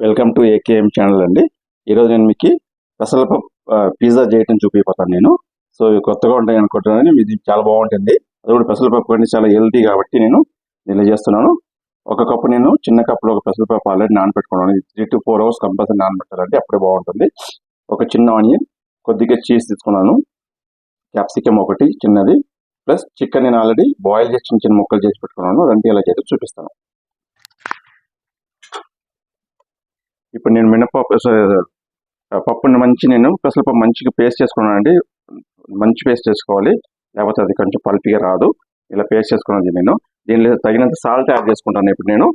Welcome to AKM channel అండి. ఈరోజు నేను మీకు పెసరపప్పు పిజ్జా చేయటం చూపిపోతాను నేను. సో ఇవి కొత్తగా ఉంటాయి అనుకుంటున్నాను. ఇది చాలా బాగుంటుంది. అది కూడా పెసరపప్పు అంటే చాలా హెల్తీ కాబట్టి నేను దీన్ని చేస్తున్నాను. ఒక కప్పు నేను చిన్న కప్పులో ఒక పెసరపప్పు ఆల్రెడీ నానబెట్టుకున్నాను. 3 to 4 hours కంపల్సరీ నానబెట్టాలంటే అప్పుడే బాగుంటుంది. ఒక చిన్న ఆనియన్, కొద్దిగా చీజ్ తీసుకున్నాను, క్యాప్సికమ్ ఒకటి చిన్నది, ప్లస్ చికెన్ నేను ఆల్రెడీ బాయిల్ చేసి చిన్న చిన్న ముక్కలు చేసి పెట్టుకున్నాను. రెండు ఎలా చేసి చూపిస్తాను. ఇప్పుడు నేను మినపప్పు పప్పుని నేను పెసరపప్పు మంచిగా పేస్ట్ చేసుకున్నాను అండి. మంచి పేస్ట్ చేసుకోవాలి, లేకపోతే అది కొంచెం పల్పిగా రాదు. ఇలా పేస్ట్ చేసుకున్నది నేను. దీనిలో తగినంత సాల్ట్ యాడ్ చేసుకుంటాను. ఇప్పుడు నేను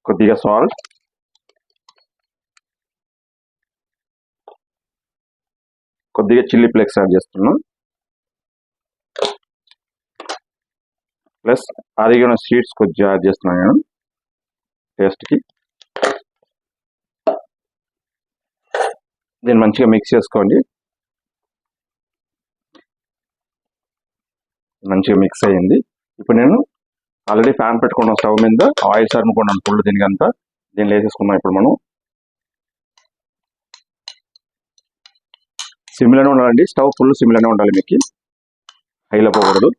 కొద్దిగా సాల్ట్, కొద్దిగా చిల్లీ ఫ్లేక్స్ యాడ్ చేస్తున్నాను, ప్లస్ ఆరిగానో సీడ్స్ కొద్దిగా యాడ్ చేస్తున్నాను నేను టేస్ట్కి. దీన్ని మంచిగా మిక్స్ చేసుకోండి. మంచిగా మిక్స్ అయ్యింది. ఇప్పుడు నేను ఆల్రెడీ ఫ్యాన్ పెట్టుకున్నాం స్టవ్ మీద, ఆయిల్ సరుముకున్నాను ఫుల్ దీనికంతా. దీన్ని వేసేసుకున్నాం. ఇప్పుడు మనం సిమ్లోనే ఉండాలండి, స్టవ్ ఫుల్ సిమ్లోనే ఉండాలి, మీకు హైలో పోకూడదు.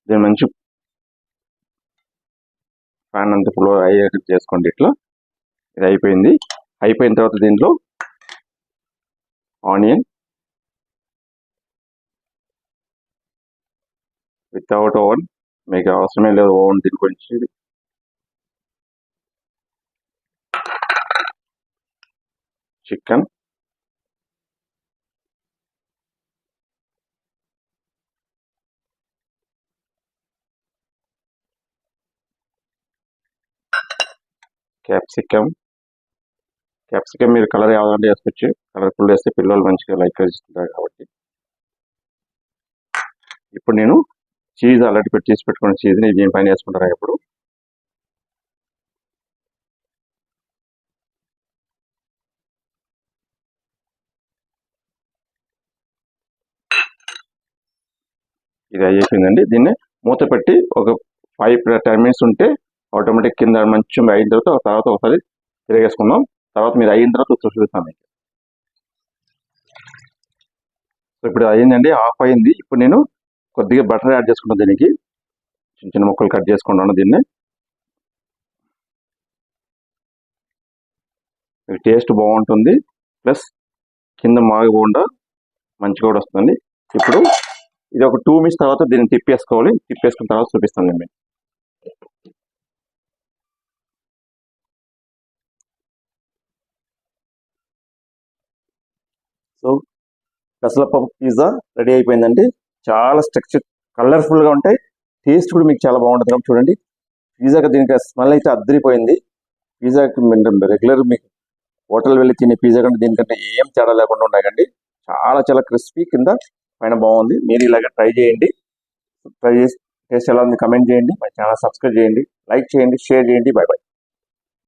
దీన్ని మంచి ఫ్యాన్ అంతా ఫుల్ అయ్యేది చేసుకోండి. ఇట్లా ఇది అయిపోయింది. అయిపోయిన తర్వాత దీంట్లో ఆనియన్ వితౌట్ ఓవెన్, మీకు అవసరమే లేదు ఓవెన్ దీని గురించి. చికెన్, క్యాప్సికమ్ మీరు కలర్ ఏమైనా వేసుకోవచ్చు. కలర్ఫుల్ వేస్తే పిల్లలు మంచిగా లైక్ చేస్తుంటారు కాబట్టి. ఇప్పుడు నేను చీజ్ ఆల్రెడీ చేసి పెట్టుకున్న చీజ్ని దీని పైన వేసుకుంటారా ఇప్పుడు. ఇది అయిపోయిందండి. దీన్ని మూత పెట్టి ఒక 5-10 minutes ఉంటే ఆటోమేటిక్ కింద మంచిగా అయిన తర్వాత ఒకసారి తిరిగేసుకుందాం. తర్వాత మీరు అయిన తర్వాత చూపిస్తాను మీకు. ఇప్పుడు అయిందండి, ఆఫ్ అయింది. ఇప్పుడు నేను కొద్దిగా బటర్ యాడ్ చేసుకుంటాను. దీనికి చిన్న చిన్న ముక్కలు కట్ చేసుకుంటాను. దీన్ని టేస్ట్ బాగుంటుంది, ప్లస్ కింద మాగకుండా మంచిగా కూడా వస్తుంది. ఇప్పుడు ఇది ఒక 2 minutes తర్వాత దీన్ని తిప్పేసుకోవాలి. తిప్పేసుకున్న తర్వాత చూపిస్తాను నేను. సో పెసరపప్పు పిజ్జా రెడీ అయిపోయిందండి. చాలా స్ట్రక్చర్ కలర్ఫుల్గా ఉంటాయి, టేస్ట్ కూడా మీకు చాలా బాగుంటుంది. కాబట్టి చూడండి, పిజ్జాకి దీనికి స్మెల్ అయితే అద్దరిపోయింది. పిజ్జాకి రెగ్యులర్ మీకు హోటల్ వెళ్ళి తినే పిజ్జా కంటే దీనికంటే ఏం తేడా లేకుండా ఉన్నాయండి. చాలా క్రిస్పీ, కింద పైన బాగుంది. మీరు ఇలాగ ట్రై చేయండి. ట్రై చేసి టేస్ట్ ఎలా ఉంది కమెంట్ చేయండి. మా ఛానల్ సబ్స్క్రైబ్ చేయండి, లైక్ చేయండి, షేర్ చేయండి. By by.